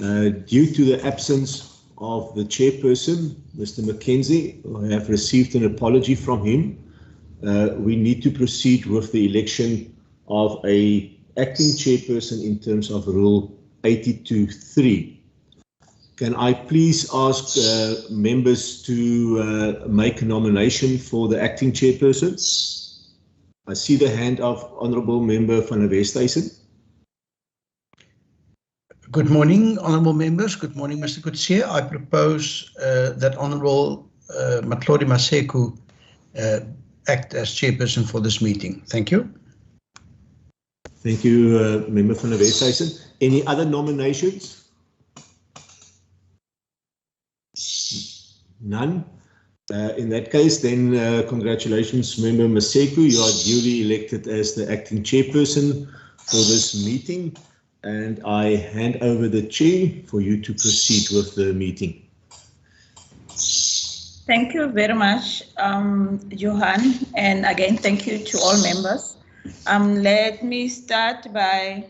Due to the absence of the chairperson, Mr. Mackenzie, I have received an apology from him. We need to proceed with the election of a acting chairperson in terms of Rule 82.3. Can I please ask members to make a nomination for the acting chairperson? I see the hand of Honourable Member van der Westhuizen. Good morning, honourable members. Good morning, Mr. Kutse. I propose that Honourable Matlodi Maseko act as chairperson for this meeting. Thank you. Thank you, Member van der Westhuizen. Any other nominations? None. In that case, then congratulations, Member Maseko. You are duly elected as the acting chairperson for this meeting. And I hand over the chair for you to proceed with the meeting. Thank you very much, Johan. And again, thank you to all members. Let me start by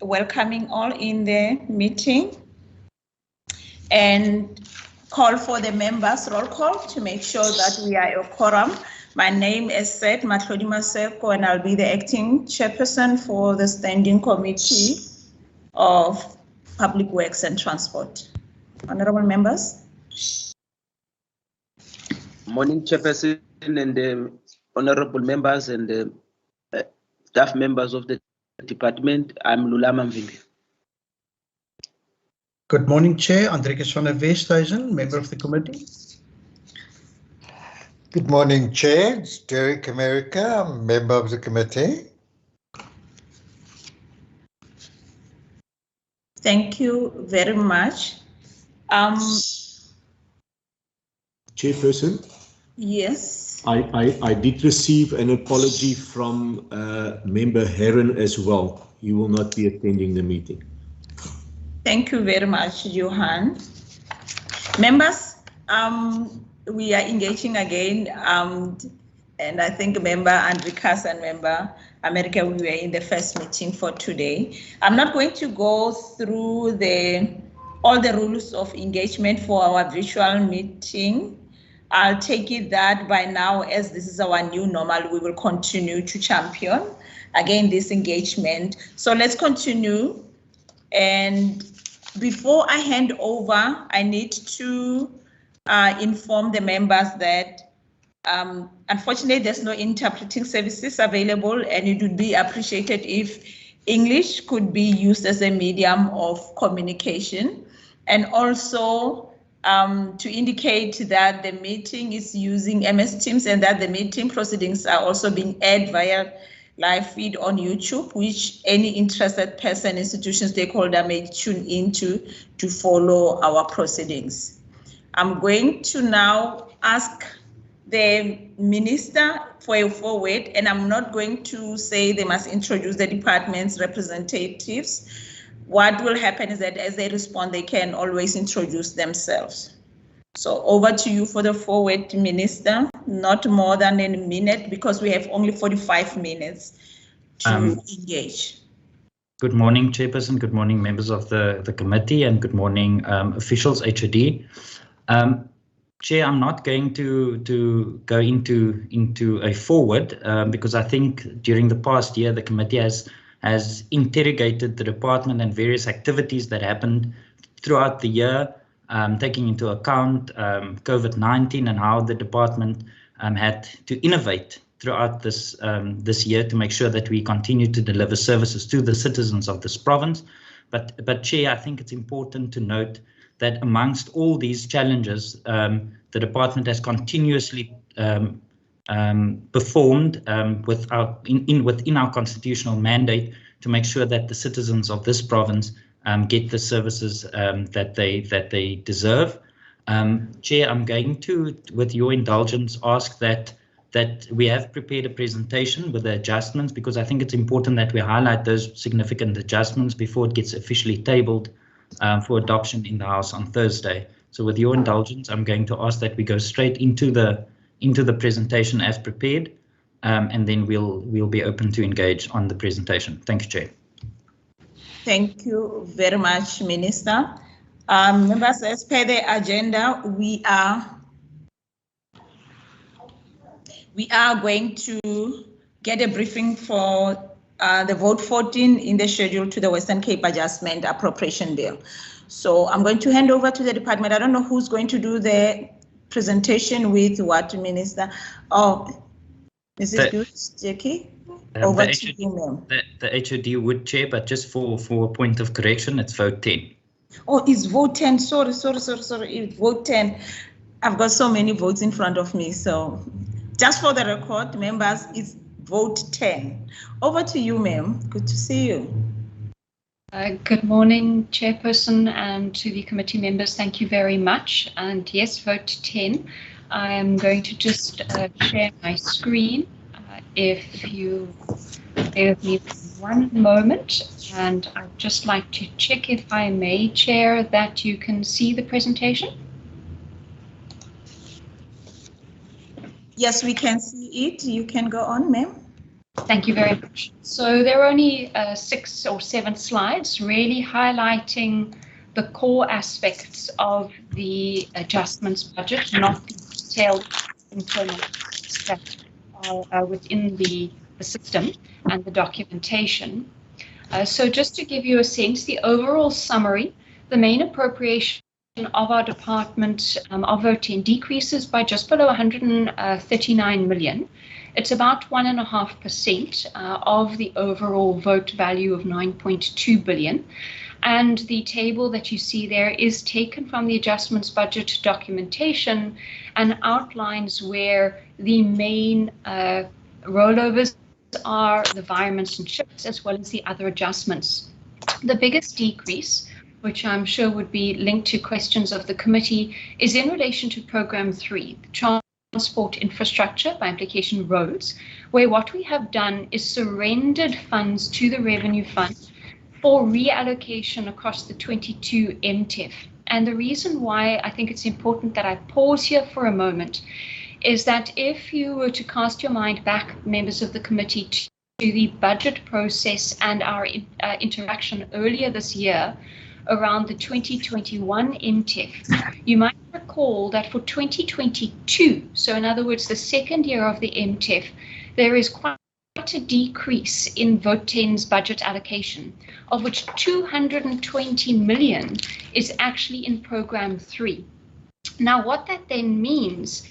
welcoming all in the meeting and call for the members roll call to make sure that we are a quorum. My name is said, Matlodi Maseko, and I'll be the acting chairperson for the Standing Committee of Public Works and Transport. Honourable members. Morning, Chairperson, and honourable members and staff members of the department. I'm Lulama Mvimbi. Good morning, Chair. Andrikus van der Westhuizen, member of the committee. Good morning, Chair. It's Derek America, I'm a member of the committee. Thank you very much. Chairperson? Yes. I did receive an apology from Member Heron as well. He will not be attending the meeting. Thank you very much, Johan. Members, we are engaging again, and I think Member Andrikas and Member America, we were in the first meeting for today. I'm not going to go through all the rules of engagement for our virtual meeting. I'll take it that by now, as this is our new normal, we will continue to champion, again, this engagement. So let's continue. And before I hand over, I need to inform the members that unfortunately there's no interpreting services available, and it would be appreciated if English could be used as a medium of communication. And also to indicate that the meeting is using MS Teams and that the meeting proceedings are also being aired via live feed on YouTube, which any interested person, institution, stakeholder may tune into to follow our proceedings. I'm going to now ask the minister for a forward, and I'm not going to say they must introduce the department's representatives. What will happen is that as they respond, they can always introduce themselves. So over to you for the forward, Minister. Not more than a minute, because we have only 45 minutes to engage. Good morning, Chairperson. Good morning, members of the committee, and good morning, officials, HOD. Chair, I'm not going to go into a forward because I think during the past year, the committee has interrogated the department and various activities that happened throughout the year, taking into account COVID-19 and how the department had to innovate throughout this year to make sure that we continue to deliver services to the citizens of this province. But Chair, I think it's important to note that amongst all these challenges, the department has continuously performed within our constitutional mandate to make sure that the citizens of this province get the services that they deserve. Chair, I'm going to, with your indulgence, ask that we have prepared a presentation with the adjustments, because I think it's important that we highlight those significant adjustments before it gets officially tabled for adoption in the House on Thursday. So with your indulgence, I'm going to ask that we go straight into the presentation as prepared, and then we'll be open to engage on the presentation. Thank you, Chair. Thank you very much, Minister. Members, as per the agenda, we are going to get a briefing for the vote 14 in the schedule to the Western Cape Adjustment Appropriation Bill. So I'm going to hand over to the department. I don't know who's going to do the presentation with what, Minister? Oh, Mrs. Goose, Jackie? Over to you, ma'am. The HOD would, Chair, but just for a point of correction, it's vote 10. Oh, it's vote 10. Sorry. It's vote 10. I've got so many votes in front of me. So just for the record, members, it's vote 10. Over to you, ma'am. Good to see you. Good morning, Chairperson, and to the committee members. Thank you very much. And yes, vote 10. I am going to just share my screen. If you bear with me one moment, and I'd just like to check, if I may, Chair, that you can see the presentation. Yes, we can see it. You can go on, ma'am. Thank you very much. So there are only 6 or 7 slides, really highlighting the core aspects of the adjustments budget, not the detailed components that are within the system and the documentation. So just to give you a sense, the overall summary, the main appropriation of our department of vote 10 decreases by just below 139 million. It's about 1.5% of the overall vote value of 9.2 billion. And the table that you see there is taken from the adjustments budget documentation and outlines where the main rollovers are, the environments and shifts, as well as the other adjustments. The biggest decrease, which I'm sure would be linked to questions of the committee, is in relation to Programme 3, Transport Infrastructure, by implication roads, where what we have done is surrendered funds to the Revenue Fund for reallocation across the 22 MTEF. And the reason why I think it's important that I pause here for a moment is that if you were to cast your mind back, members of the committee, to the budget process and our interaction earlier this year around the 2021 MTEF, you might recall that for 2022, so in other words, the second year of the MTEF, there is quite a decrease in vote 10's budget allocation, of which 220 million is actually in Programme 3. Now, what that then means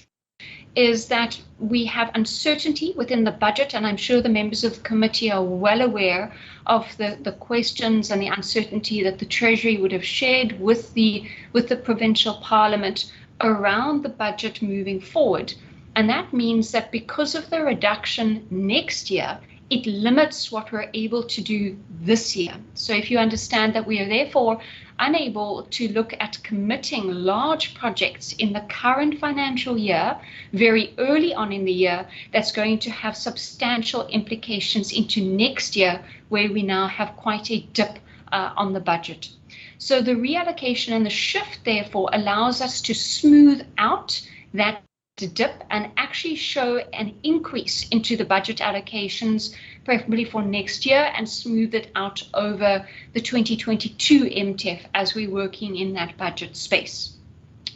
is that we have uncertainty within the budget, and I'm sure the members of the committee are well aware of the questions and the uncertainty that the Treasury would have shared with the Provincial Parliament around the budget moving forward. And that means that because of the reduction next year, it limits what we're able to do this year. So if you understand that we are therefore unable to look at committing large projects in the current financial year, very early on in the year, that's going to have substantial implications into next year, where we now have quite a dip on the budget. So the reallocation and the shift, therefore, allows us to smooth out that dip and actually show an increase into the budget allocations, preferably for next year, and smooth it out over the 2022 MTEF as we're working in that budget space.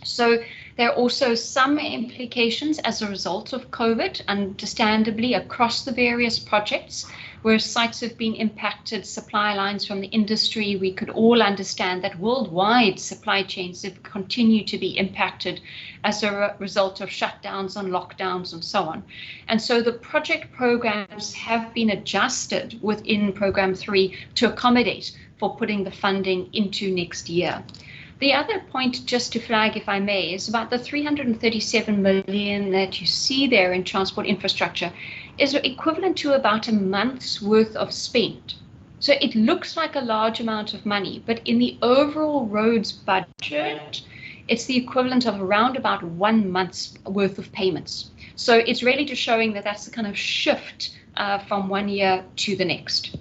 So there are also some implications as a result of COVID, understandably, across the various projects where sites have been impacted, supply lines from the industry. We could all understand that worldwide supply chains have continued to be impacted as a result of shutdowns and lockdowns and so on. And so the project programs have been adjusted within Programme 3 to accommodate for putting the funding into next year. The other point, just to flag, if I may, is about the 337 million that you see there in transport infrastructure is equivalent to about a month's worth of spend. So it looks like a large amount of money, but in the overall roads budget, it's the equivalent of around about 1 month's worth of payments. So it's really just showing that that's the kind of shift from one year to the next.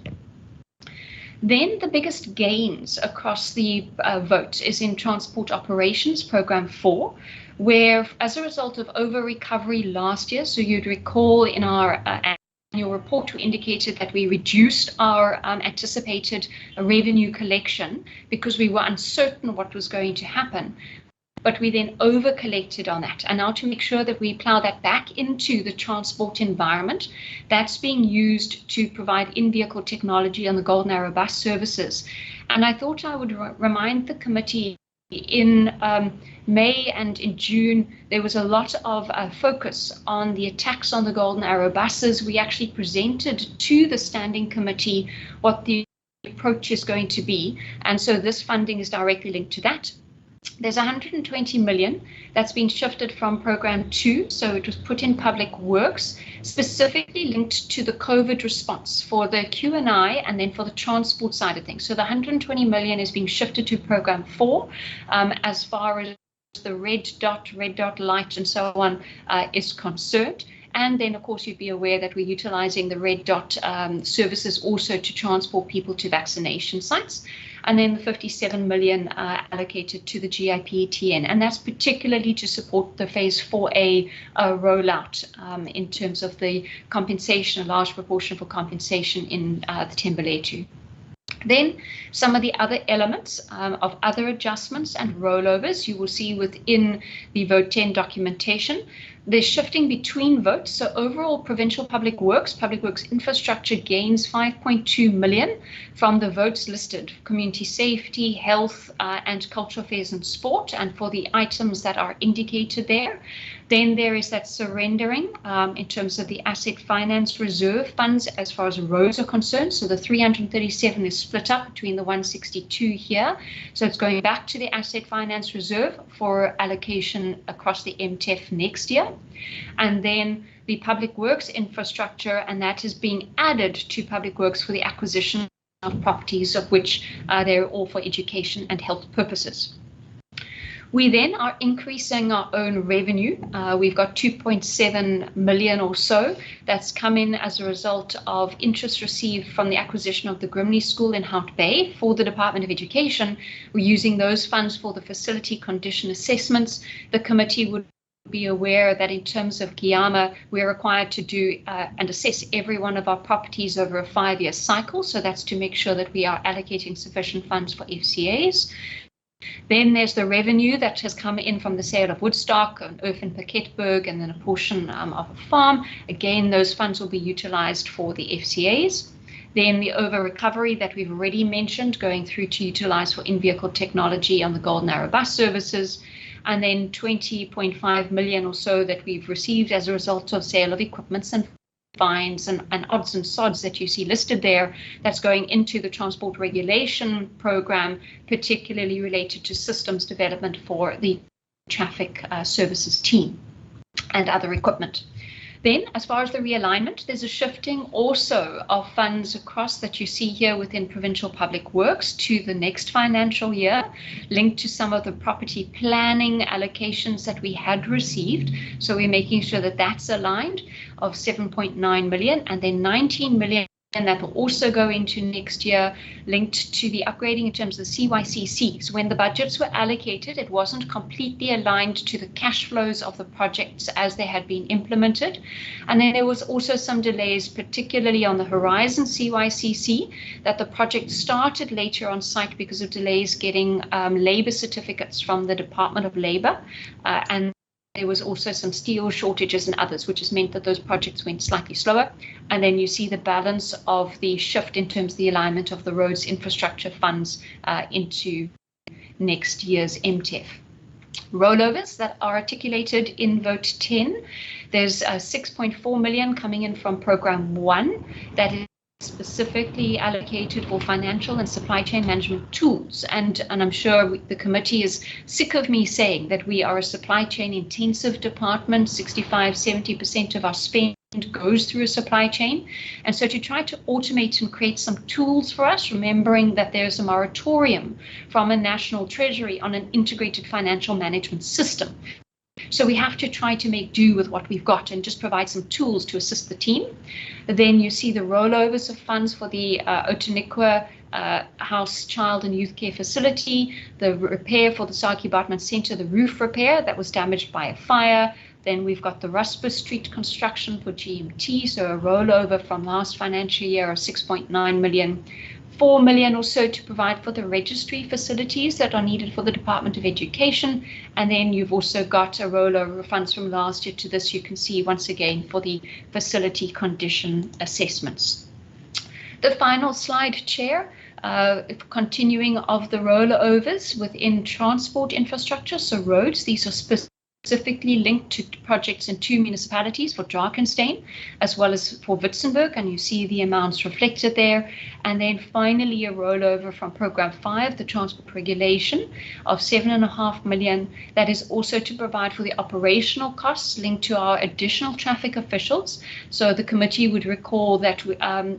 Then the biggest gains across the vote is in Transport Operations, Programme 4, where as a result of over-recovery last year, so you'd recall in our annual report, we indicated that we reduced our anticipated revenue collection because we were uncertain what was going to happen. But we then over-collected on that. And now to make sure that we plow that back into the transport environment, that's being used to provide in-vehicle technology on the Golden Arrow bus services. And I thought I would remind the committee in May and in June, there was a lot of focus on the attacks on the Golden Arrow buses. We actually presented to the standing committee what the approach is going to be. And so this funding is directly linked to that. There's 120 million that's been shifted from program 2, so it was put in public works, specifically linked to the COVID response for the Q&I and then for the transport side of things. So the 120 million is being shifted to program 4 as far as the red dot light and so on is concerned. And then, of course, you'd be aware that we're utilizing the red dot services also to transport people to vaccination sites. And then the 57 million allocated to the GIP-ETN. And that's particularly to support the phase 4A rollout in terms of the compensation, a large proportion for compensation in the Tembeletu. Then some of the other elements of other adjustments and rollovers you will see within the Vote 10 documentation. There's shifting between votes. So overall Provincial Public Works infrastructure gains 5.2 million from the votes listed: community safety, health and cultural affairs and sport, and for the items that are indicated there. Then there is that surrendering in terms of the asset finance reserve funds as far as roads are concerned. So the 337 is split up between the 162 here. So it's going back to the asset finance reserve for allocation across the MTEF next year. And then the public works infrastructure, and that is being added to public works for the acquisition of properties, of which they're all for education and health purposes. We then are increasing our own revenue. We've got 2.7 million or so that's come in as a result of interest received from the acquisition of the Grimley School in Hout Bay for the Department of Education. We're using those funds for the facility condition assessments. The committee would be aware that in terms of GIAMA, we're required to do and assess every one of our properties over a 5-year cycle. So that's to make sure that we are allocating sufficient funds for FCAs. Then there's the revenue that has come in from the sale of Woodstock, an earth in Piketberg, and then a portion of a farm. Again, those funds will be utilized for the FCAs. Then the over recovery that we've already mentioned, going through to utilize for in-vehicle technology on the Golden Arrow bus services. And then 20.5 million or so that we've received as a result of sale of equipments and fines and odds and sods that you see listed there, that's going into the transport regulation program, particularly related to systems development for the traffic services team and other equipment. Then, as far as the realignment, there's a shifting also of funds across that you see here within Provincial Public Works to the next financial year, linked to some of the property planning allocations that we had received. So we're making sure that that's aligned, of 7.9 million, and then 19 million. And that will also go into next year, linked to the upgrading in terms of the CYCC. So when the budgets were allocated, it wasn't completely aligned to the cash flows of the projects as they had been implemented. And then there was also some delays, particularly on the Horizon CYCC, that the project started later on site because of delays getting labour certificates from the Department of Labour. And there was also some steel shortages and others, which has meant that those projects went slightly slower. And then you see the balance of the shift in terms of the alignment of the roads infrastructure funds into next year's MTEF. Rollovers that are articulated in Vote 10, there's 6.4 million coming in from Program 1 that is specifically allocated for financial and supply chain management tools. And I'm sure the committee is sick of me saying that we are a supply chain intensive department. 65–70% of our spend goes through a supply chain. And so to try to automate and create some tools for us, remembering that there's a moratorium from a national treasury on an integrated financial management system. So we have to try to make do with what we've got and just provide some tools to assist the team. Then you see the rollovers of funds for the Otanikwa House Child and Youth Care Facility, the repair for the Saki Bartman Centre, the roof repair that was damaged by a fire, Then we've got the Rusper Street construction for GMT, so a rollover from last financial year of 6.9 million. 4 million or so to provide for the registry facilities that are needed for the Department of Education. And then you've also got a rollover of funds from last year to this, you can see once again for the facility condition assessments. The final slide, Chair, continuing of the rollovers within transport infrastructure, so roads, these are specifically linked to projects in 2 municipalities for Drakenstein as well as for Witzenberg, and you see the amounts reflected there. And then finally a rollover from Programme 5, the transport regulation of 7.5 million. That is also to provide for the operational costs linked to our additional traffic officials. So the committee would recall that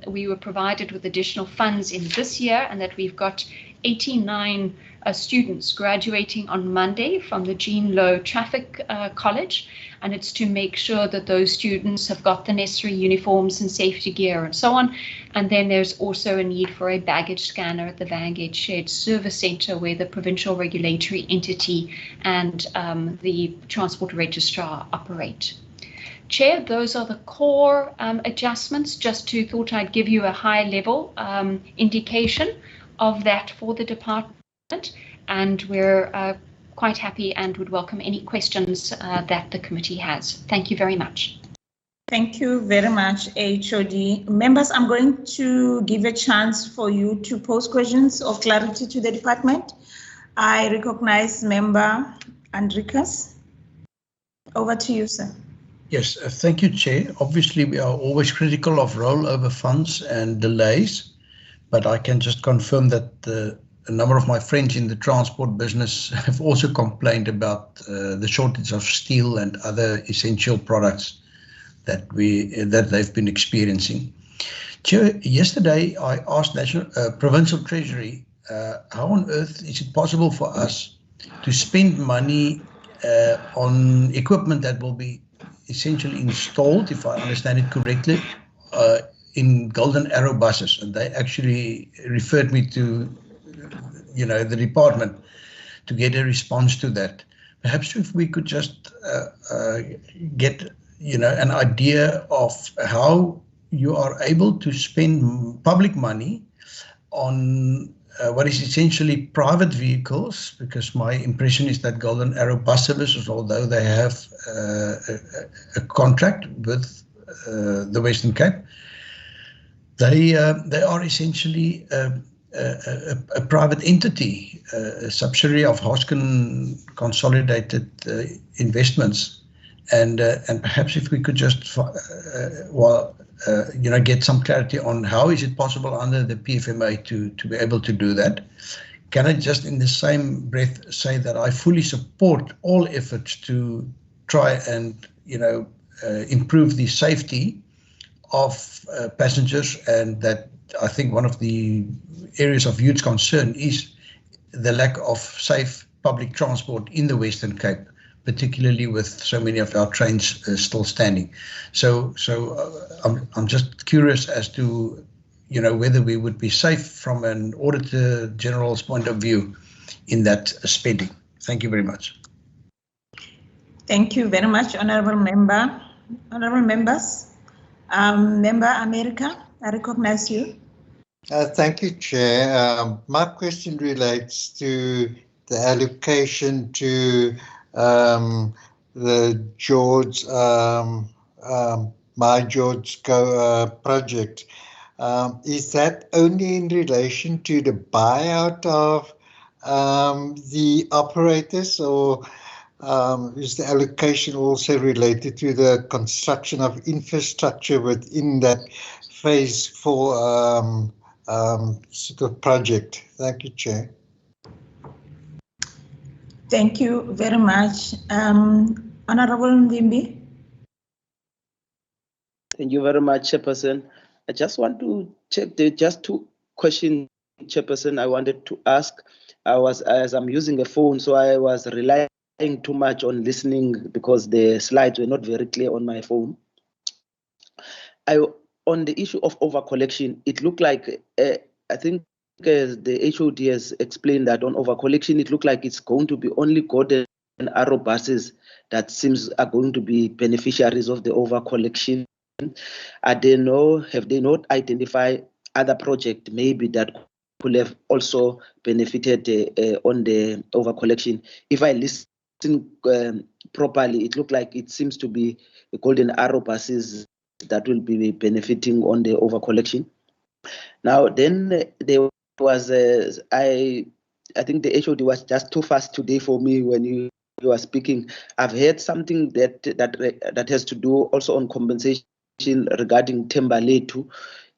we were provided with additional funds in this year, and that we've got 89 students graduating on Monday from the Jean Low Traffic College, and it's to make sure that those students have got the necessary uniforms and safety gear and so on. And then there's also a need for a baggage scanner at the Vangate Shared Service Centre, where the provincial regulatory entity and the transport registrar operate. Chair, those are the core adjustments. Thought I'd give you a high level indication of that for the department, and we're quite happy and would welcome any questions that the committee has. Thank you very much. Thank you very much, HOD. Members, I'm going to give a chance for you to pose questions or clarity to the department. I recognize Member Andrikas. Over to you, sir. Yes, thank you, Chair. Obviously, we are always critical of rollover funds and delays, but I can just confirm that a number of my friends in the transport business have also complained about the shortage of steel and other essential products that they've been experiencing. Chair, yesterday I asked Provincial Treasury, how on earth is it possible for us to spend money on equipment that will be essentially installed, if I understand it correctly, in Golden Arrow buses? And they actually referred me to the department to get a response to that. Perhaps if we could just get an idea of how you are able to spend public money on what is essentially private vehicles, because my impression is that Golden Arrow bus services, although they have a contract with the Western Cape, they are essentially a private entity, a subsidiary of Hoskin Consolidated Investments, and perhaps if we could just get some clarity on how is it possible under the PFMA to be able to do that. Can I just in the same breath say that I fully support all efforts to try and improve the safety of passengers, and that I think one of the areas of huge concern is the lack of safe public transport in the Western Cape, particularly with so many of our trains still standing. So I'm just curious as to whether we would be safe from an Auditor General's point of view in that spending. Thank you very much. Thank you very much, honourable member. Honourable members, Member America, I recognize you. Thank you, Chair. My question relates to the allocation to the George, My George Go project. Is that only in relation to the buyout of the operators, or is the allocation also related to the construction of infrastructure within that phase 4 sort of project? Thank you, Chair. Thank you very much. Honourable Ndimbi. Thank you very much, Chairperson. I just want to check just 2 questions, Chairperson, I wanted to ask. As I'm using a phone, so I was relying too much on listening because the slides were not very clear on my phone. On the issue of overcollection, it looked like, I think the HOD has explained that on overcollection, it looked like it's going to be only Golden arrow buses that seems are going to be beneficiaries of the over collection. Have they not identified other projects maybe that could have also benefited on the over collection? If I listen properly, it looked like it seems to be the golden arrow buses that will be benefiting on the over collection. Now, then there was I think the HOD was just too fast today for me when you were speaking. I've heard something that has to do also on compensation regarding Thembalethu.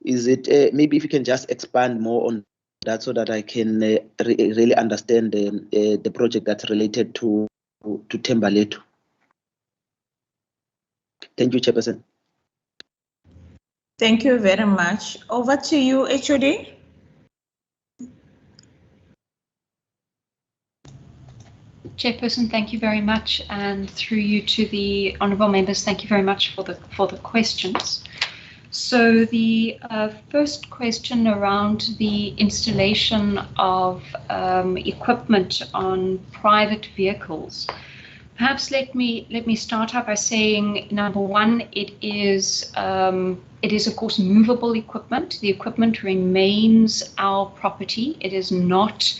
Is it maybe if you can just expand more on that so that I can really understand the project that's related to Thembalethu? Thank you, Chairperson. Thank you very much. Over to you, HOD. Chairperson, thank you very much, and through you to the honourable members, thank you very much for the questions. So the first question around the installation of equipment on private vehicles. Perhaps let me start out by saying, number one, it is of course movable equipment. The equipment remains our property. It is not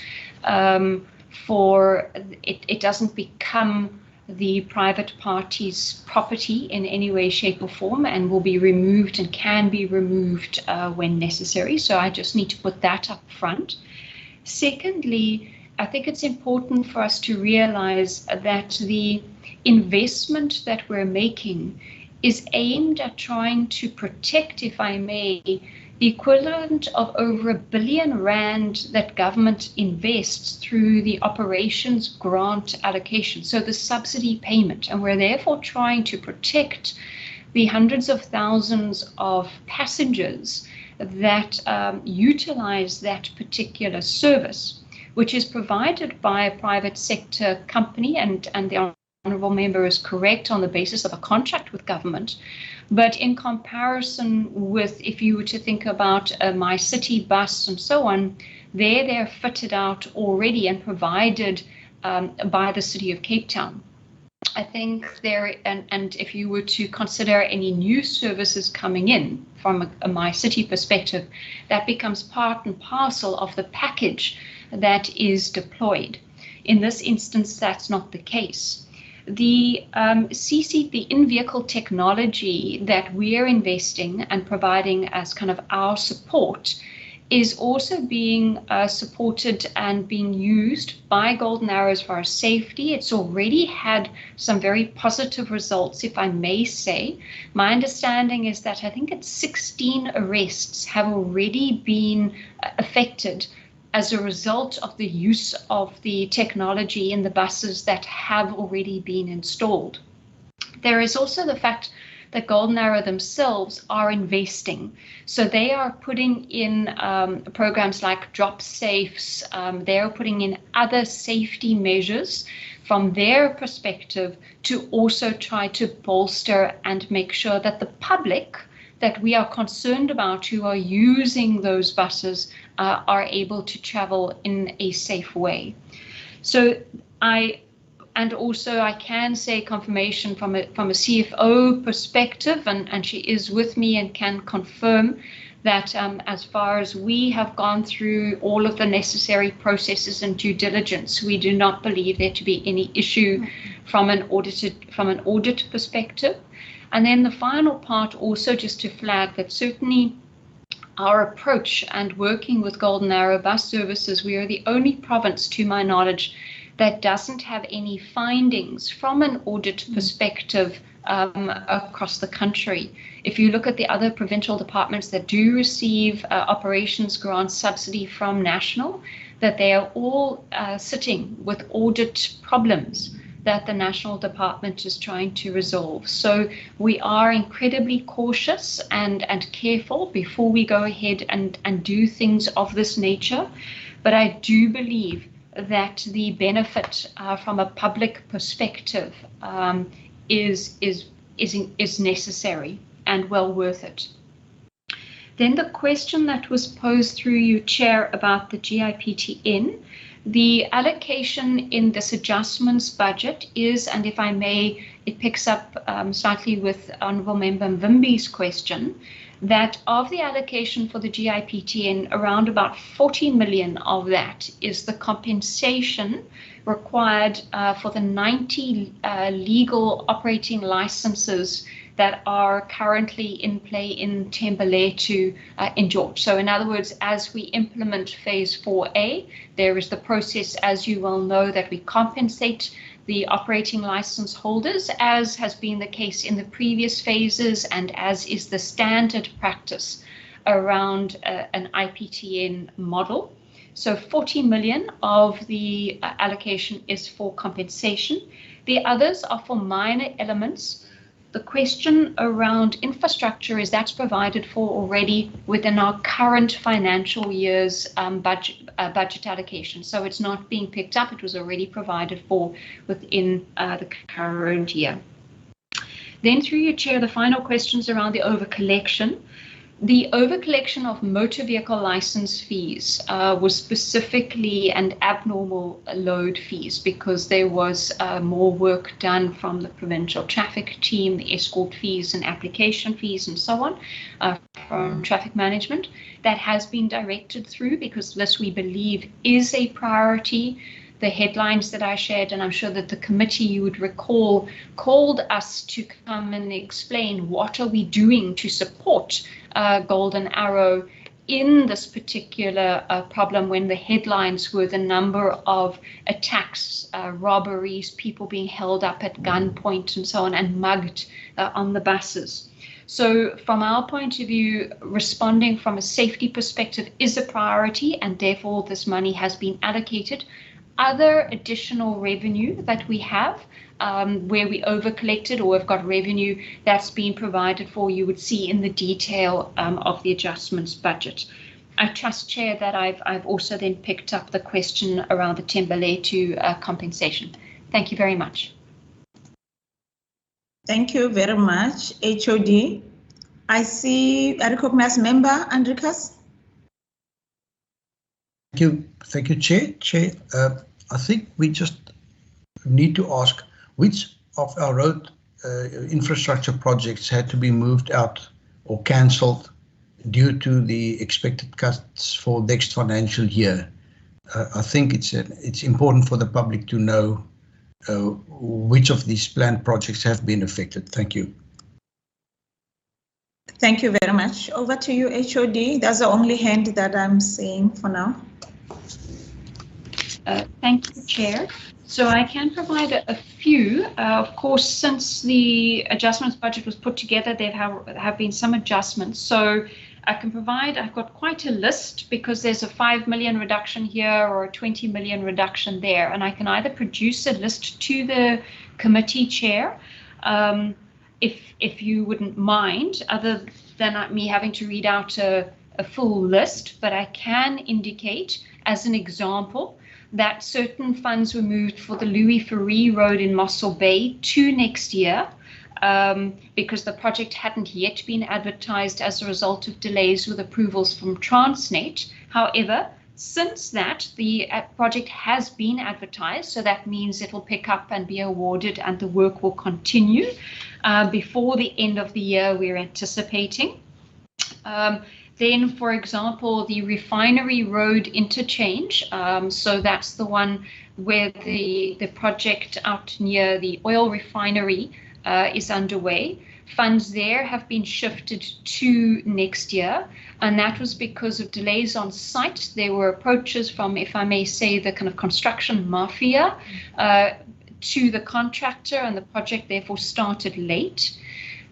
it doesn't become the private party's property in any way, shape or form, and will be removed and can be removed when necessary. So I just need to put that up front. Secondly, I think it's important for us to realize that the investment that we're making is aimed at trying to protect, if I may, the equivalent of over R1 billion that government invests through the operations grant allocation, so the subsidy payment. And we're therefore trying to protect the hundreds of thousands of passengers that utilize that particular service, which is provided by a private sector company, and the honourable member is correct, on the basis of a contract with government. But in comparison with, if you were to think about a My City bus and so on, they're fitted out already and provided by the City of Cape Town. I think and if you were to consider any new services coming in from a My City perspective, that becomes part and parcel of the package that is deployed. In this instance, that's not the case. The the in-vehicle technology that we're investing and providing as kind of our support is also being supported and being used by Golden Arrow as far as safety. It's already had some very positive results, if I may say. My understanding is that I think it's 16 arrests have already been affected as a result of the use of the technology in the buses that have already been installed. There is also the fact that Golden Arrow themselves are investing. So they are putting in programs like drop safes. They are putting in other safety measures from their perspective to also try to bolster and make sure that the public that we are concerned about who are using those buses are able to travel in a safe way. So I can say confirmation from a CFO perspective, and she is with me and can confirm that as far as we have gone through all of the necessary processes and due diligence, we do not believe there to be any issue from an audit perspective. And then the final part also just to flag that certainly our approach and working with Golden Arrow Bus Services, we are the only province, to my knowledge, that doesn't have any findings from an audit perspective across the country. If you look at the other provincial departments that do receive operations grant subsidy from national, that they are all sitting with audit problems that the national department is trying to resolve. So we are incredibly cautious and careful before we go ahead and do things of this nature. But I do believe that the benefit from a public perspective is necessary and well worth it. Then the question that was posed through you, Chair, about the GIPTN. The allocation in this adjustments budget is, and if I may, it picks up slightly with Honourable Member Mvimbi's question, that of the allocation for the GIPTN, around about 40 million of that is the compensation required for the 90 legal operating licenses that are currently in play in Thembalethu in George. So in other words, as we implement phase 4A, there is the process, as you well know, that we compensate the operating license holders, as has been the case in the previous phases and as is the standard practice around an IPTN model. So 40 million of the allocation is for compensation. The others are for minor elements. The question around infrastructure is that's provided for already within our current financial year's budget allocation. So it's not being picked up. It was already provided for within the current year. Then through your chair, the final questions around the over-collection. The over-collection of motor vehicle license fees was specifically an abnormal load fees because there was more work done from the provincial traffic team, the escort fees and application fees and so on from traffic management. That has been directed through because this, we believe, is a priority. The headlines that I shared, and I'm sure that the committee, you would recall, called us to come and explain what are we doing to support Golden Arrow in this particular problem, when the headlines were the number of attacks, robberies, people being held up at gunpoint and so on, and mugged on the buses. So from our point of view, responding from a safety perspective is a priority, and therefore this money has been allocated. Other additional revenue that we have, where we over-collected or have got revenue that's been provided for, you would see in the detail of the adjustments budget. I trust, Chair, that I've also then picked up the question around the Thembalethu compensation. Thank you very much. Thank you very much, HOD. I recognize Member Andrikas. Thank you, Chair. Chair, I think we just need to ask which of our road infrastructure projects had to be moved out or cancelled due to the expected cuts for next financial year. I think it's important for the public to know which of these planned projects have been affected. Thank you. Thank you very much. Over to you, HOD. That's the only hand that I'm seeing for now. Thank you, Chair. So I can provide a few. Of course, since the adjustments budget was put together, there have been some adjustments. So I can provide, I've got quite a list because there's a 5 million reduction here or a 20 million reduction there. And I can either produce a list to the committee, Chair, if you wouldn't mind, other than me having to read out a full list, but I can indicate as an example that certain funds were moved for the Louis Ferry Road in Mossel Bay to next year because the project hadn't yet been advertised as a result of delays with approvals from Transnet. However, since that, the project has been advertised, so that means it will pick up and be awarded and the work will continue before the end of the year, we're anticipating. Then, for example, the Refinery Road interchange, so that's the one where the project out near the oil refinery is underway. Funds there have been shifted to next year, and that was because of delays on site. There were approaches from, if I may say, the kind of construction mafia to the contractor, and the project therefore started late.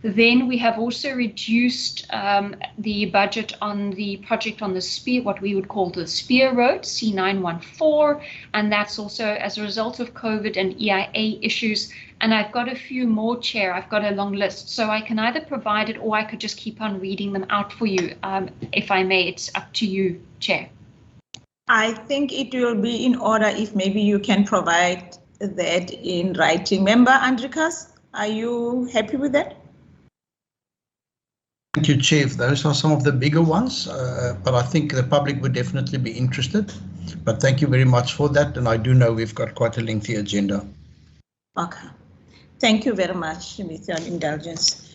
Then we have also reduced the budget on the project on the Spear, what we would call the Spear Road, C914, and that's also as a result of COVID and EIA issues. And I've got a few more, Chair. I've got a long list, so I can either provide it or I could just keep on reading them out for you. If I may, it's up to you, Chair. I think it will be in order if maybe you can provide that in writing. Member Andrikas, are you happy with that? Thank you, Chief. Those are some of the bigger ones, but I think the public would definitely be interested. But thank you very much for that, and I do know we've got quite a lengthy agenda. Okay. Thank you very much with your indulgence.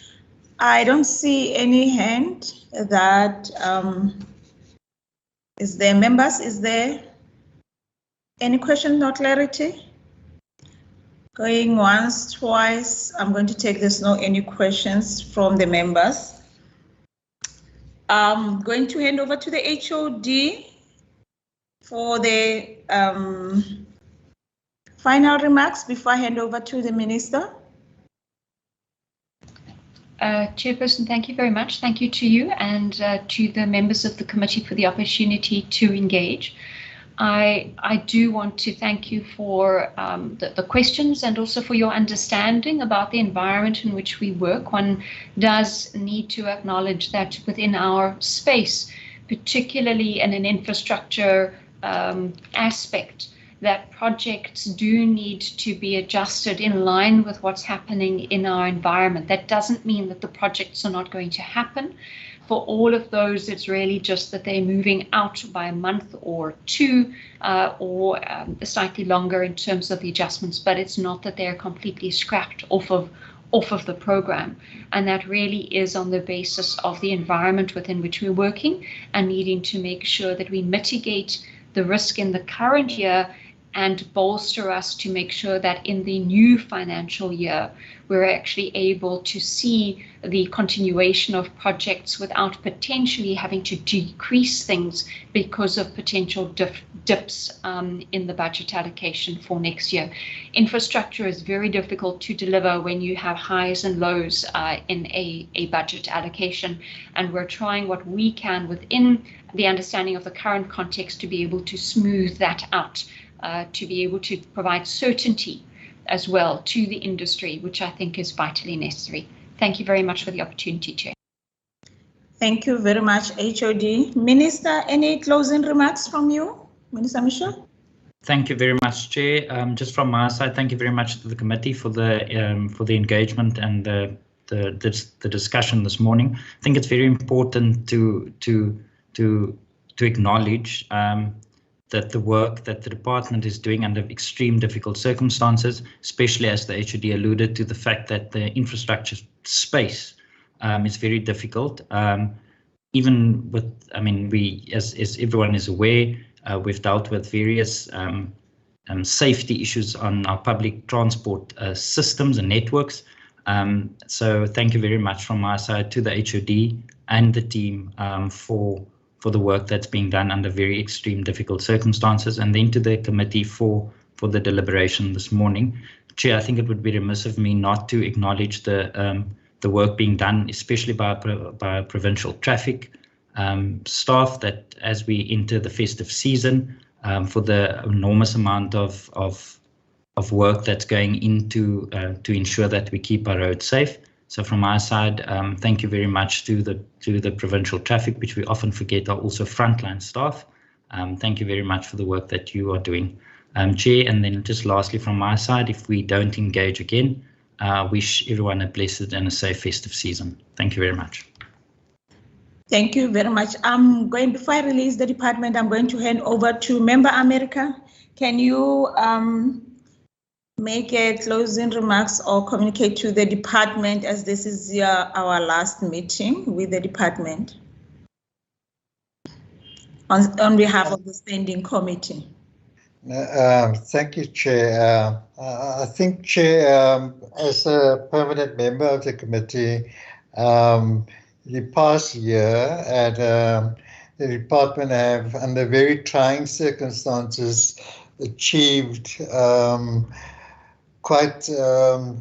I don't see any hand that is there. Members, is there any question or clarity? Going once, twice. I'm going to take this. No any questions from the members. I'm going to hand over to the HOD for the final remarks before I hand over to the Minister. Chairperson, thank you very much. Thank you to you and to the members of the committee for the opportunity to engage. I do want to thank you for the questions and also for your understanding about the environment in which we work. One does need to acknowledge that within our space, particularly in an infrastructure aspect, that projects do need to be adjusted in line with what's happening in our environment. That doesn't mean that the projects are not going to happen. For all of those, it's really just that they're moving out by a month or two or slightly longer in terms of the adjustments, but it's not that they're completely scrapped off of the program. And that really is on the basis of the environment within which we're working and needing to make sure that we mitigate the risk in the current year and bolster us to make sure that in the new financial year, we're actually able to see the continuation of projects without potentially having to decrease things because of potential dips in the budget allocation for next year. Infrastructure is very difficult to deliver when you have highs and lows in a budget allocation, and we're trying what we can within the understanding of the current context to be able to smooth that out. To be able to provide certainty as well to the industry, which I think is vitally necessary. Thank you very much for the opportunity, Chair. Thank you very much, HOD. Minister, any closing remarks from you? Minister Michel? Thank you very much, Chair. Just from my side, thank you very much to the committee for the engagement and the discussion this morning. I think it's very important to acknowledge that the work that the department is doing under extreme difficult circumstances, especially as the HOD alluded to the fact that the infrastructure space is very difficult. Even with, I mean, we, as everyone is aware, we've dealt with various safety issues on our public transport systems and networks. So thank you very much from my side to the HOD and the team for the work that's being done under very extreme difficult circumstances, and then to the committee for the deliberation this morning. Chair, I think it would be remiss of me not to acknowledge the work being done, especially by provincial traffic staff, that as we enter the festive season, for the enormous amount of work that's going into to ensure that we keep our roads safe. So from our side, thank you very much to the provincial traffic, which we often forget are also frontline staff. Thank you very much for the work that you are doing, Chair. And then just lastly from my side, if we don't engage again, wish everyone a blessed and a safe festive season. Thank you very much. Thank you very much. Before I release the department, I'm going to hand over to Member America. Can you make a closing remarks or communicate to the department, as this is our last meeting with the department on behalf of the standing committee? Thank you, Chair. I think, Chair, as a permanent member of the committee, the past year and the department have, under very trying circumstances, achieved quite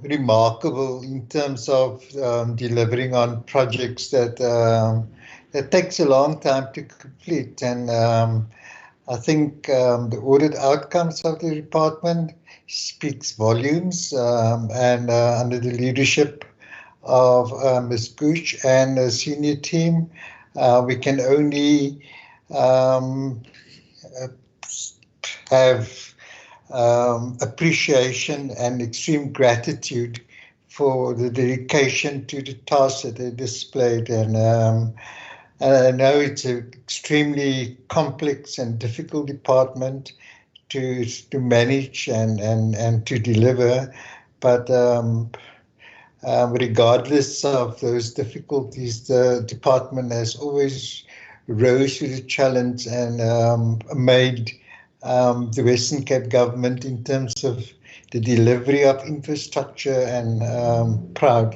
remarkable in terms of delivering on projects that it takes a long time to complete. And I think the audit outcomes of the department speaks volumes, and under the leadership of Ms. Gooch and the senior team, we can only have appreciation and extreme gratitude for the dedication to the task that they displayed. And I know it's an extremely complex and difficult department to manage and to deliver, but regardless of those difficulties, the department has always rose to the challenge and made the Western Cape government in terms of the delivery of infrastructure and proud.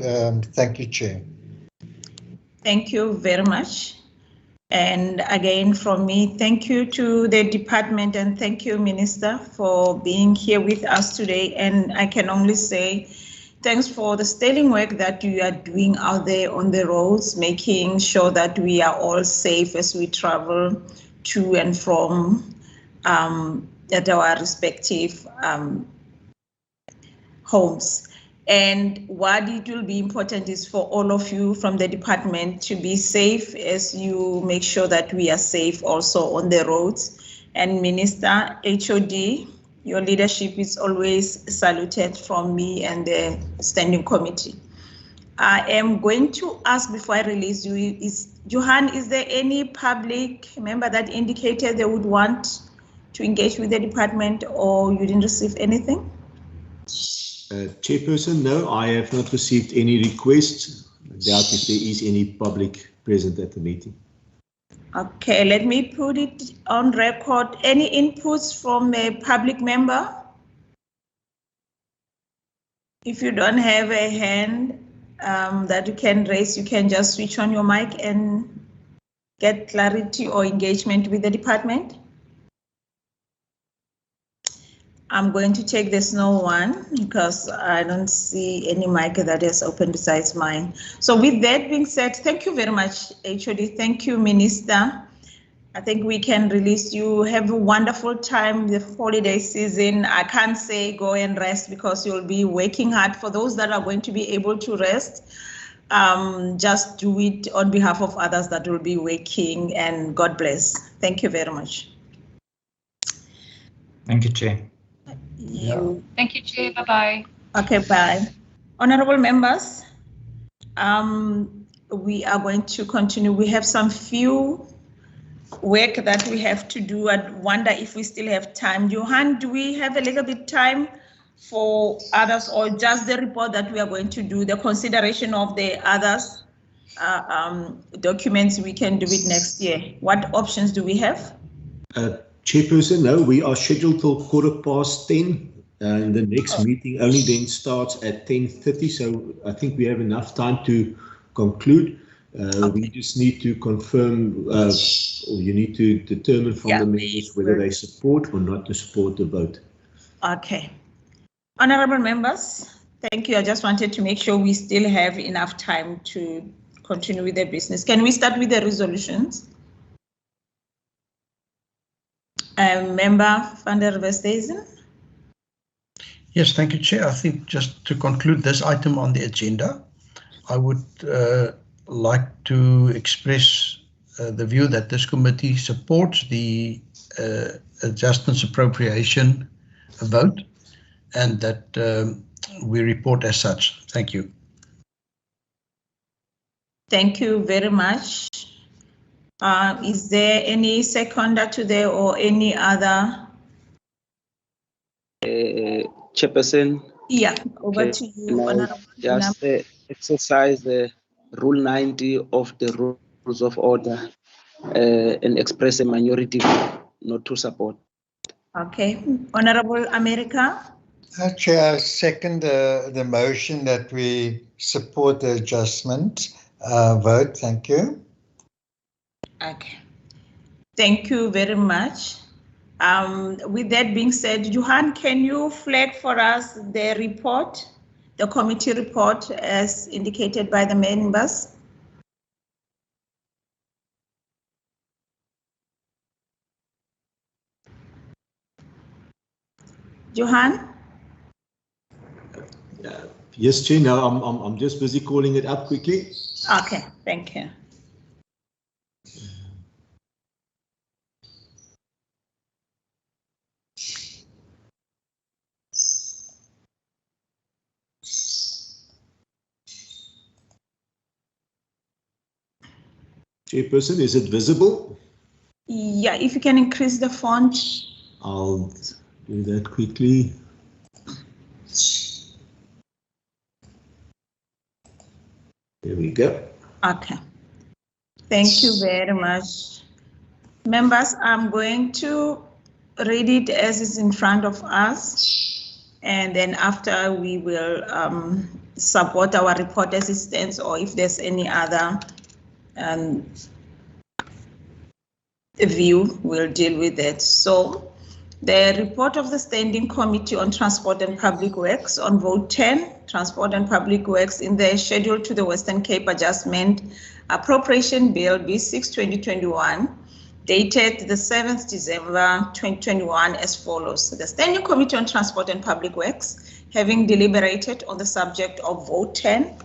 Thank you, Chair. Thank you very much. And again, from me, thank you to the department and thank you, Minister, for being here with us today. And I can only say thanks for the sterling work that you are doing out there on the roads, making sure that we are all safe as we travel to and from at our respective homes. And what it will be important is for all of you from the department to be safe as you make sure that we are safe also on the roads. And Minister, HOD, your leadership is always saluted from me and the standing committee. I am going to ask before I release you, Johan, is there any public member that indicated they would want to engage with the department or you didn't receive anything? Chairperson, no, I have not received any requests. I doubt if there is any public present at the meeting. Okay, let me put it on record. Any inputs from a public member? If you don't have a hand that you can raise, you can just switch on your mic and get clarity or engagement with the department. I'm going to take this no one because I don't see any mic that is open besides mine. So with that being said, thank you very much, HOD. Thank you, Minister. I think we can release you. Have a wonderful time, the holiday season. I can't say go and rest because you'll be working hard. For those that are going to be able to rest, just do it on behalf of others that will be working, and God bless. Thank you very much. Thank you, Chair. Thank you, Chair. Bye-bye. Okay, bye. Honorable members, we are going to continue. We have some few work that we have to do. I wonder if we still have time. Johan, do we have a little bit time for others or just the report that we are going to do, the consideration of the others documents? We can do it next year. What options do we have? Chairperson, no, we are scheduled till 10:15. And the next meeting only then starts at 10:30. So I think we have enough time to conclude. Okay. We just need to confirm, or you need to determine from the members whether they support or not to support the vote. Okay. Honorable members, thank you. I just wanted to make sure we still have enough time to continue with the business. Can we start with the resolutions? Member van der Westhuizen. Yes, thank you, Chair. I think just to conclude this item on the agenda, I would like to express the view that this committee supports the adjustments appropriation vote and that we report as such. Thank you. Thank you very much. Is there any seconder to there or any other? Chairperson. Yeah, over to you. Just exercise the Rule 90 of the Rules of Order and express a minority not to support. Okay, Honorable America. Chair, I second the motion that we support the adjustment vote. Thank you. Okay, thank you very much. With that being said, Johan, can you flag for us the report, the committee report as indicated by the members? Johan? Yes, Chair. No, I'm just busy calling it up quickly. Okay, thank you. Chairperson, is it visible? Yeah, if you can increase the font. I'll do that quickly. There we go. Okay. Thank you very much. Members, I'm going to read it as is in front of us, and then after we will support our report assistance, or if there's any other view, we'll deal with it. So the report of the Standing Committee on Transport and Public Works on vote 10, Transport and Public Works in the schedule to the Western Cape Adjustment Appropriation Bill B6/2021, dated the 7th December 2021 as follows. The Standing Committee on Transport and Public Works, having deliberated on the subject of vote 10,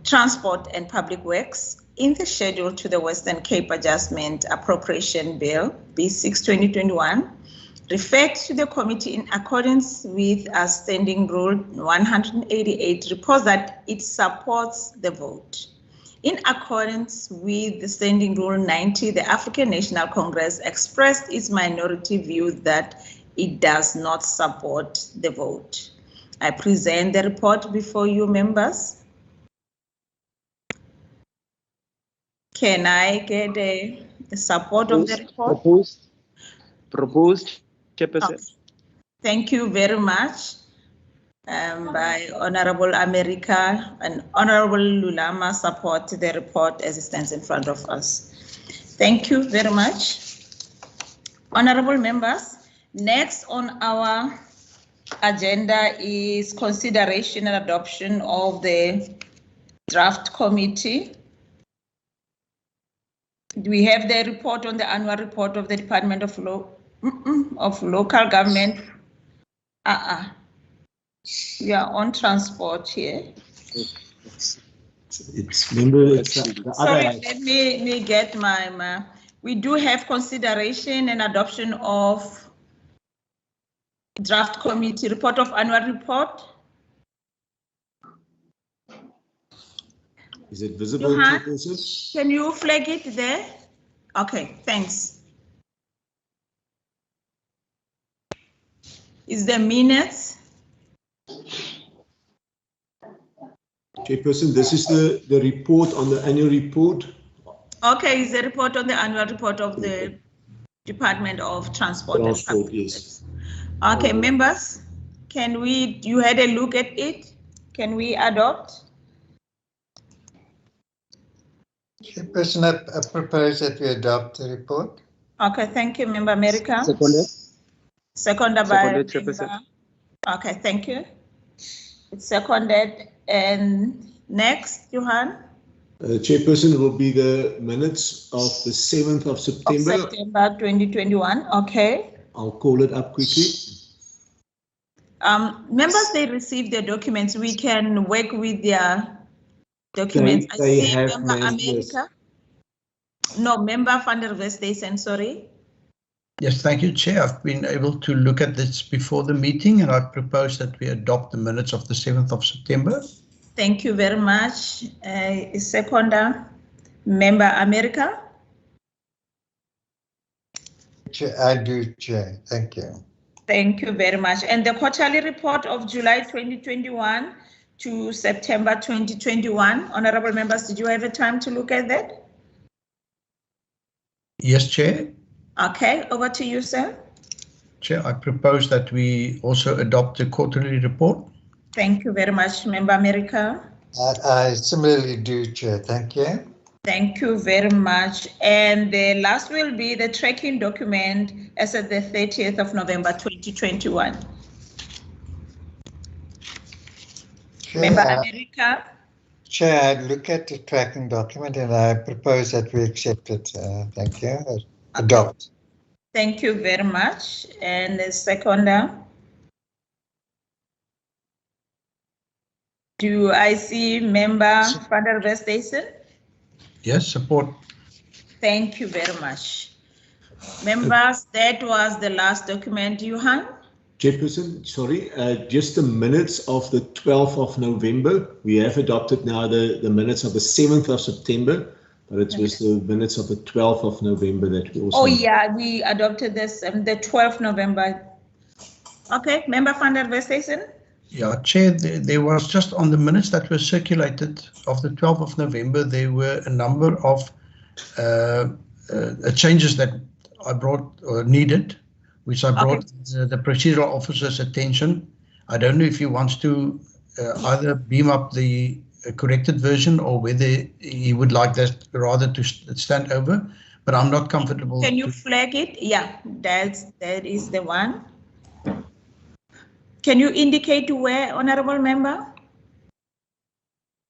Transport and Public Works, in the schedule to the Western Cape Adjustment Appropriation Bill B6/2021, referred to the committee in accordance with our Standing Rule 188, reports that it supports the vote. In accordance with the Standing Rule 90, the African National Congress expressed its minority view that it does not support the vote. I present the report before you, members. Can I get a support of the report? Proposed, Chairperson. Okay. Thank you very much. By Honorable America and Honorable Lulama support the report as it stands in front of us. Thank you very much. Honorable members, next on our agenda is consideration and adoption of the draft committee. We have the report on the annual report of the Department of Local Government. We are on transport here. It's remember it's the Sorry, other. let me get my. We do have consideration and adoption of draft committee report of annual report. Is it visible? Can you flag it there? Okay, thanks. Is the minutes? Chairperson, this is the report on the annual report. Okay, is the report on the annual report of the Department of Transport. Transport, yes. Okay, members, can we, you had a look at it? Can we adopt? Chairperson, I propose that we adopt the report. Okay, thank you, Member America. Seconded. Seconded by Chairperson. Okay, thank you. It's seconded. And next, Johan? Chairperson, will be the minutes of the 7th of September. Of September 2021, okay. I'll call it up quickly. Members, they received their documents. We can work with their documents. They I see have Member America. No, Member van der Westhuizen, sorry. Yes, thank you, Chair. I've been able to look at this before the meeting, and I propose that we adopt the minutes of the 7th of September. Thank you very much. Seconder, Member America. Chair, I do, Chair. Thank you. Thank you very much. And the quarterly report of July 2021 to September 2021. Honorable members, did you have a time to look at that? Yes, Chair. Okay, over to you, sir. Chair, I propose that we also adopt the quarterly report. Thank you very much, Member America. I similarly do, Chair. Thank you. Thank you very much. And the last will be the tracking document as of the 30th of November 2021. Chair, Member America. Chair, I look at the tracking document and I propose that we accept it. Thank you. Adopt. Thank you very much. And the seconder. Do I see Member van der Westhuizen? Yes, support. Thank you very much. Members, that was the last document, Johan. Chairperson, sorry, just the minutes of the 12th of November. We have adopted now the minutes of the 7th of September. but it was the minutes of the 12th of November that we also. Oh yeah, we adopted this the 12th November. Okay, Member van der Westhuizen. Yeah, Chair, there was just on the minutes that were circulated of the 12th of November, there were a number of changes that I brought or needed, which I brought the procedural officer's attention. I don't know if he wants to either beam up the corrected version or whether he would like that rather to stand over, but I'm not comfortable. Can you flag it? Yeah, that is the one. Can you indicate where, Honourable Member?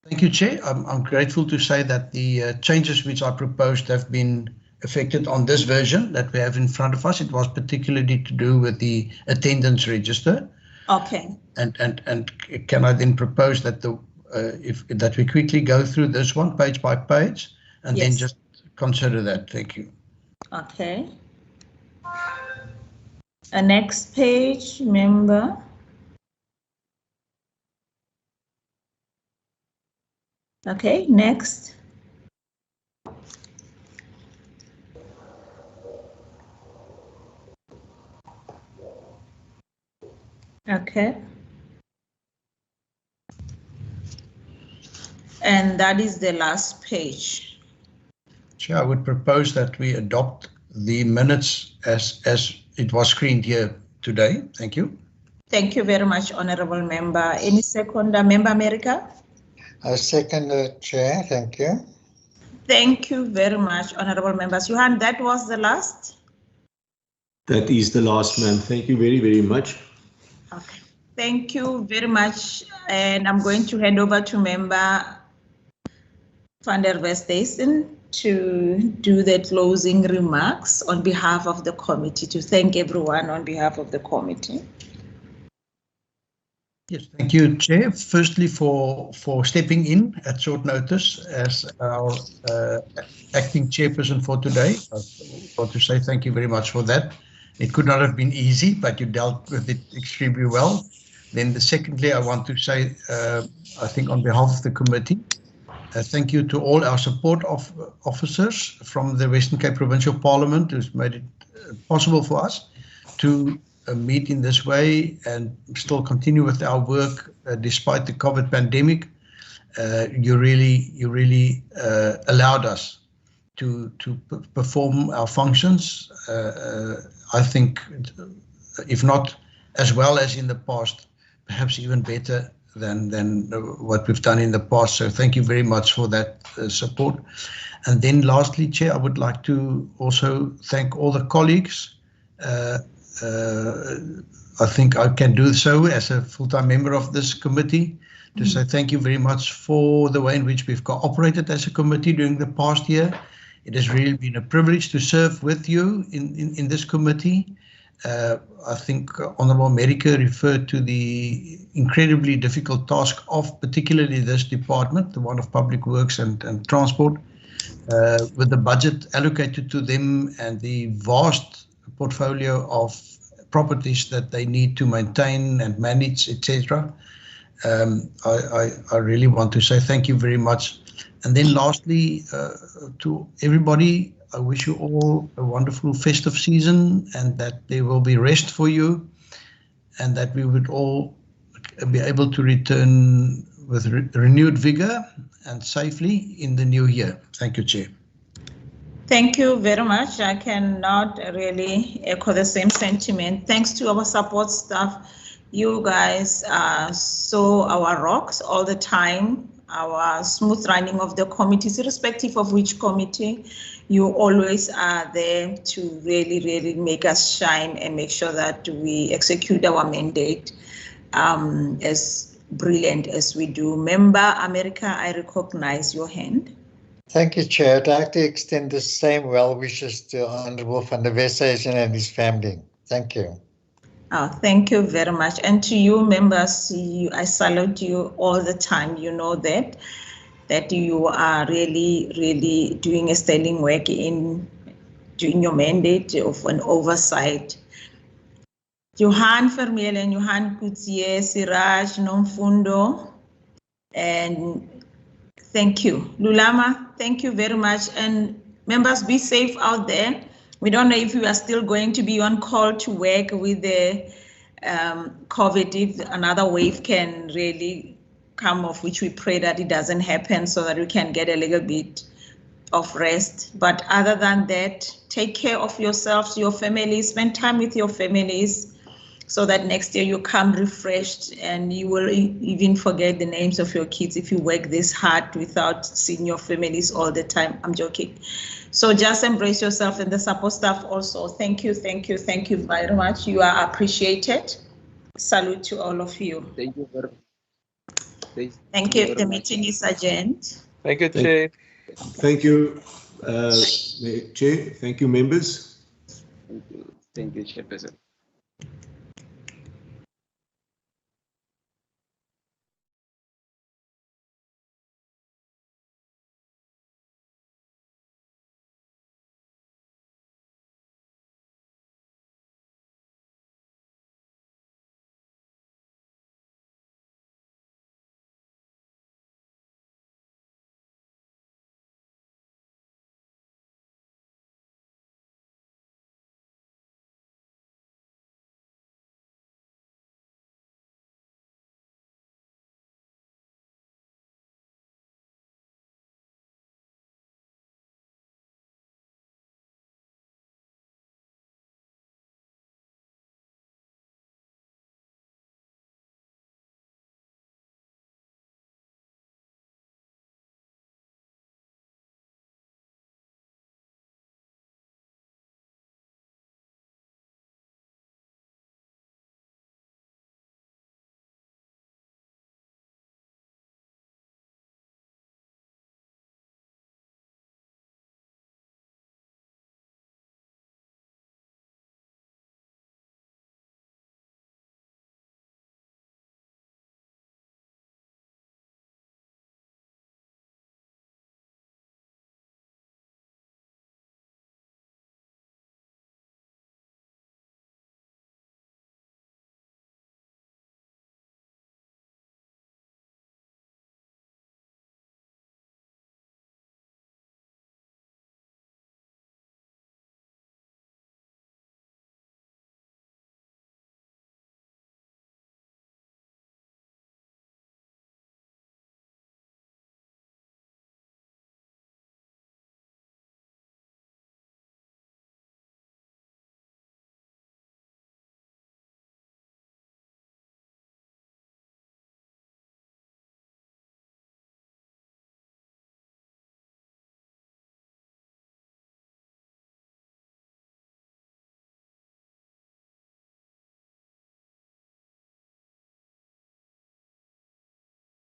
Thank you, Chair. I'm grateful to say that the changes which I proposed have been affected on this version that we have in front of us. It was particularly to do with the attendance register. Okay. And can I then propose that that we quickly go through this one page by page and then just consider that? Thank you. Okay. Next page, Member. Okay, next. Okay. And that is the last page. Chair, I would propose that we adopt the minutes as it was screened here today. Thank you. Thank you very much, Honourable Member. Any second, Member America? I second the Chair. Thank you. Thank you very much, Honourable Members. Johan, that was the last? That is the last, ma'am. Thank you very, very much. Okay. Thank you very much. And I'm going to hand over to Member van der Westhuizen to do the closing remarks on behalf of the committee, to thank everyone on behalf of the committee. Yes, thank you, Chair. Firstly, for stepping in at short notice as our acting chairperson for today. I want to say thank you very much for that. It could not have been easy, but you dealt with it extremely well. Then secondly, I want to say, I think on behalf of the committee, thank you to all our support officers from the Western Cape Provincial Parliament who's made it possible for us to meet in this way and still continue with our work despite the COVID pandemic. You really allowed us to perform our functions. I think, if not as well as in the past, perhaps even better than what we've done in the past. So thank you very much for that support. And then lastly, Chair, I would like to also thank all the colleagues. I think I can do so as a full-time member of this committee to say thank you very much for the way in which we've cooperated as a committee during the past year. It has really been a privilege to serve with you in this committee. I think Honourable America referred to the incredibly difficult task of particularly this department, the one of Public Works and Transport, with the budget allocated to them and the vast portfolio of properties that they need to maintain and manage, etc. I really want to say thank you very much. And then lastly, to everybody, I wish you all a wonderful festive season and that there will be rest for you and that we would all be able to return with renewed vigor and safely in the new year. Thank you, Chair. Thank you very much. I cannot really echo the same sentiment. Thanks to our support staff. You guys are our rocks all the time, our smooth running of the committees, irrespective of which committee. You always are there to really make us shine and make sure that we execute our mandate as brilliant as we do. Member America, I recognize your hand. Thank you, Chair. I'd like to extend the same well wishes to Honourable van der Westhuizen and his family. Thank you. Oh, thank you very much. And to you, members, I salute you all the time. You know that you are really doing a sterling work in doing your mandate of an oversight. Johan Vermeulen, Johan Coutier, Siraj, Nomfundo, and Thank you. Lulama, thank you very much. And members, be safe out there. We don't know if you are still going to be on call to work with the COVID, if another wave can really come off, which we pray that it doesn't happen so that we can get a little bit of rest. But other than that, take care of yourselves, your families, spend time with your families so that next year you come refreshed and you will even forget the names of your kids if you work this hard without seeing your families all the time. I'm joking. So just embrace yourself and the support staff also. Thank you, thank you, thank you very much. You are appreciated. Salute to all of you. Thank you very much. Thank you. The meeting is adjourned. Thank you, Chair. Thank you, Chair. Thank you, members. Thank you, Chairperson.